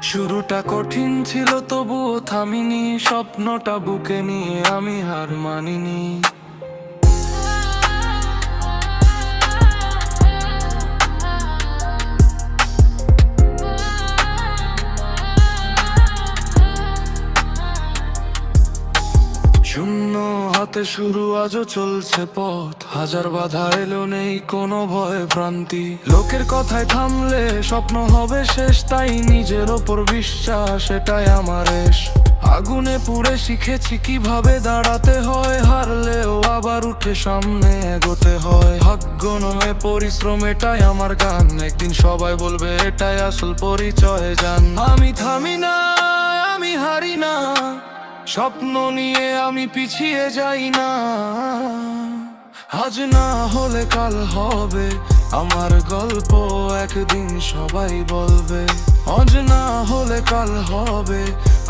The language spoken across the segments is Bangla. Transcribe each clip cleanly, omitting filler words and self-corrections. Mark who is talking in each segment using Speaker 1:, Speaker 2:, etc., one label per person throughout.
Speaker 1: শুরুটা কঠিন ছিল, তবুও থামিনি। স্বপ্নটা বুকে নিয়ে আমি হার মানিনি। শূন্য হাতে শুরু, আজও চলছে পথ। হাজার বাধা এলো, নেই কোনো ভয় ভ্রান্তি। লোকের কথায় থামলে স্বপ্ন হবে শেষ, তাই নিজের ওপর বিশ্বাস, এটাই আমার রেশ। আগুনে পুড়ে শিখেছি কিভাবে দাঁড়াতে হয়, হারলেও আবার উঠে সামনে এগোতে হয়। ভাগ্য নয় পরিশ্রম, এটাই আমার গান। একদিন সবাই বলবে এটাই আসল পরিচয়। জান আমি থামি না, আমি হারি না, স্বপ্ন নিয়ে আমি পিছিয়ে যাই না। আজ না হলে কাল হবে আমার গল্প, একদিন সবাই বলবে। আজ না হলে কাল হবে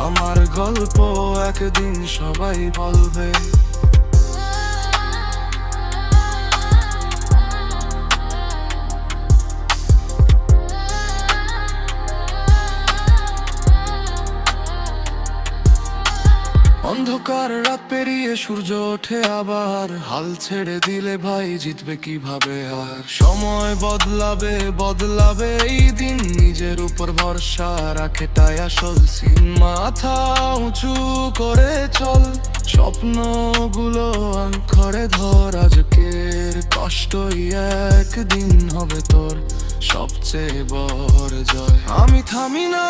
Speaker 1: আমার গল্প, একদিন সবাই বলবে। অন্ধকার রাত পেরিয়ে সূর্য ওঠে আবার। হাল ছেড়ে দিলে ভাই জিতবে কিভাবে আর? সময় বদলাবে, বদলাবে এই দিন। নিজের উপর ভরসা রাখেটাই আসল সিন। মাথা উঁচু করে চল, স্বপ্নগুলো আঁকড়ে ধর। আজকের কষ্টই একদিন হবে তোর সবচেয়ে বড় জয়। আমি থামি না,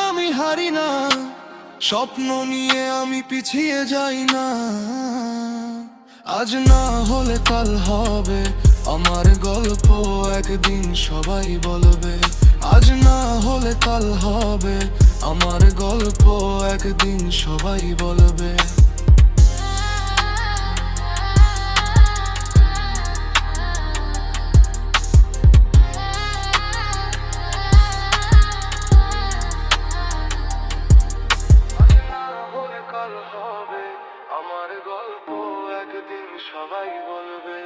Speaker 1: আমি হারি না, স্বপ্ন নিয়ে আমি পিছিয়ে যাই না। আজ না হলে কাল হবে আমার গল্প, একদিন সবাই বলবে। আজ না হলে কাল হবে আমার গল্প, একদিন সবাই বলবে। কাল হবে আমার গল্প, একদিন সবাই বলবে।